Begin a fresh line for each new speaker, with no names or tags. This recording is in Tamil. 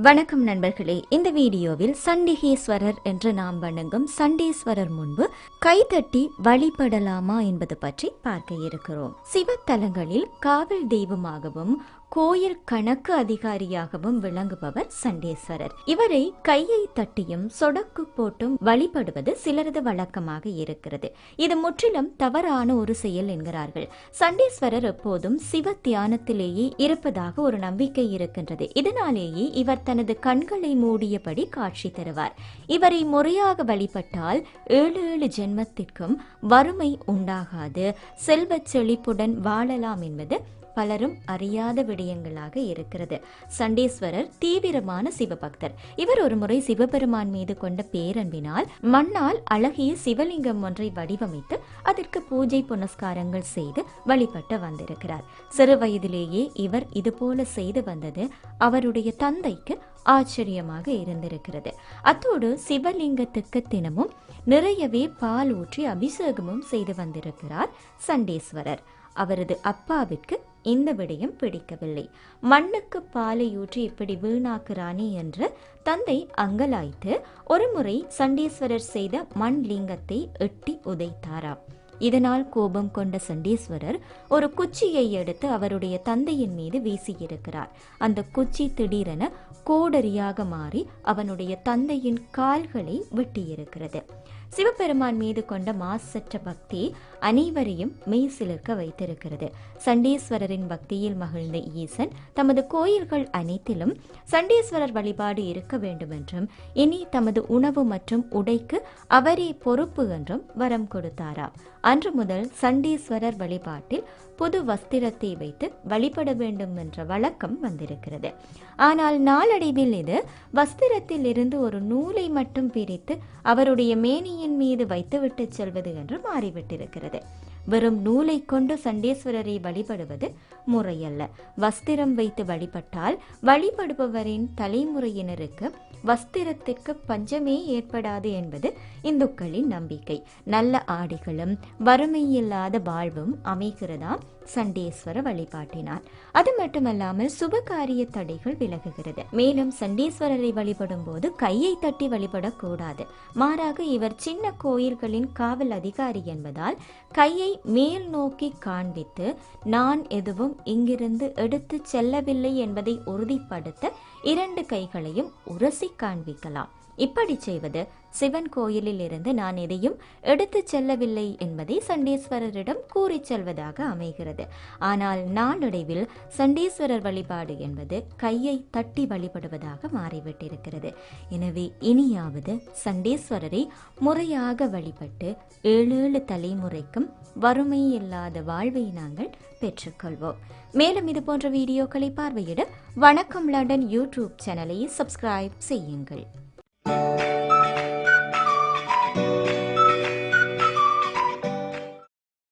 வணக்கம் நண்பர்களே, இந்த வீடியோவில் சண்டிகேஸ்வரர் என்று நாம் வணங்கும் சண்டீஸ்வரர் முன்பு கைதட்டி வழிபடலாமா என்பது பற்றி பார்க்க இருக்கிறோம். சிவத்தலங்களில் காவல் தெய்வமாகவும் கோயில் கணக்கு அதிகாரியாகவும் விளங்குபவர் சண்டீஸ்வரர். இவரை கையை தட்டியும் சொடக்கு போட்டும் வழிபடுவது சிலரது வழக்கமாக இருக்கிறது. இது முற்றிலும் தவறான ஒரு செயல் என்கிறார்கள். சண்டீஸ்வரர் எப்போதும் சிவ தியானத்திலேயே இருப்பதாக ஒரு நம்பிக்கை இருக்கின்றது. இதனாலேயே இவர் தனது கண்களை மூடியபடி காட்சி தருவார். இவரை முறையாக வழிபட்டால் 7 ஜென்மத்திற்கும் வறுமை உண்டாகாது, செல்வச் செழிப்புடன் வாழலாம் என்பது பலரும் அறியாத விடயங்களாக இருக்கிறது. சண்டீஸ்வரர் தீவிரமான சிவபக்தர். இவர் ஒரு முறை சிவபெருமான் மீது கொண்ட பேரன்பினால் மண்ணால் அழகிய சிவலிங்கம் ஒன்றை வடிவமைத்து அதற்கு பூஜை புனஸ்காரங்கள் செய்து வழிபட்டு வந்திருக்கிறார். சிறு வயதிலேயே இவர் இதுபோல செய்து வந்தது அவருடைய தந்தைக்கு ஆச்சரியமாக இருந்திருக்கிறது. அத்தோடு சிவலிங்கத்துக்கு தினமும் நிறையவே பால் ஊற்றி அபிஷேகமும் செய்து வந்திருக்கிறார் சண்டீஸ்வரர். அவரது அப்பாவிற்கு இந்த விடயம் பிடிக்கவில்லை. மண்ணுக்கு பாலை ஊற்றி இப்படி வீணாக்குறானே என்று தந்தை அங்கலாய்த்து ஒருமுறை சண்டீஸ்வரர் செய்த மண் லிங்கத்தை எட்டி உதைத்தாராம். இதனால் கோபம் கொண்ட சண்டீஸ்வரர் ஒரு குச்சியை எடுத்து அவருடைய தந்தையின் மீது வீசியிருக்கிறார். அந்த குச்சி திடீரென கோடரியாக மாறி அவனுடைய தந்தையின் கால்களை வெட்டியிருக்கிறது. சிவபெருமான் மீது கொண்ட மாசற்ற பக்தி அனைவரையும் மெய் சிலிர்க்க வைத்திருக்கிறது. சண்டீஸ்வரரின் பக்தியில் மகிழ்ந்த ஈசன் தமது கோயில்கள் அனைத்திலும் சண்டீஸ்வரர் வழிபாடு இருக்க வேண்டும் என்றும் இனி தமது உணவு மற்றும் உடைக்கு அவரே பொறுப்பு என்றும் வரம் கொடுத்தாராம். அன்று முதல் சண்டீஸ்வரர் வழிபாட்டில் புது வஸ்திரத்தை வைத்து வழிபட வேண்டும் என்ற வழக்கம் வந்திருக்கிறது. ஆனால் நாளடைவில் இது வஸ்திரத்தில் இருந்து ஒரு நூலை மட்டும் பிரித்து அவருடைய மேனியின் மீது வைத்துவிட்டு செல்வது என்று மாறிவிட்டிருக்கிறது. வெறும் நூலை கொண்டு சண்டீஸ்வரரை வழிபடுவது முறையல்ல. வஸ்திரம் வைத்து வழிபட்டால் வழிபடுபவரின் தலைமுறையினருக்கு வஸ்திரத்திற்கு பஞ்சமே ஏற்படாது என்பது இந்துக்களின் நம்பிக்கை. நல்ல ஆடைகளும் வறுமையில்லாத வாழ்வும் அமைகிறதாம் சண்டீஸ்வர வழிபாட்டினார். அது மட்டுமல்லாமல் சுபகாரிய தடைகள் விலகுகிறது. மேலும் சண்டீஸ்வரரை வழிபடும் போது கையை தட்டி வழிபடக்கூடாது. மாறாக இவர் சின்ன கோயில்களின் காவல் அதிகாரி என்பதால் கையை மேல் நோக்கி காண்பித்து நான் எதுவும் இங்கிருந்து எடுத்து செல்லவில்லை என்பதை உறுதிப்படுத்த 2 கைகளையும் உரசி காண்பிக்கலாம். இப்படி செய்வது சிவன் கோயிலில் இருந்து நான் எதையும் எடுத்து செல்லவில்லை என்பதை சண்டீஸ்வரரிடம் கூறி செல்வதாக அமைகிறது. ஆனால் நாளடைவில் சண்டீஸ்வரர் வழிபாடு என்பது கையை தட்டி வழிபடுவதாக மாறிவிட்டிருக்கிறது. எனவே இனியாவது சண்டீஸ்வரரை முறையாக வழிபட்டு 7 தலைமுறைக்கும் வறுமை இல்லாத வாழ்வை நாங்கள் பெற்றுக்கொள்வோம். மேலும் இது போன்ற வீடியோக்களை பார்வையிட வணக்கம் லண்டன் யூடியூப் சேனலை சப்ஸ்கிரைப் செய்யுங்கள்.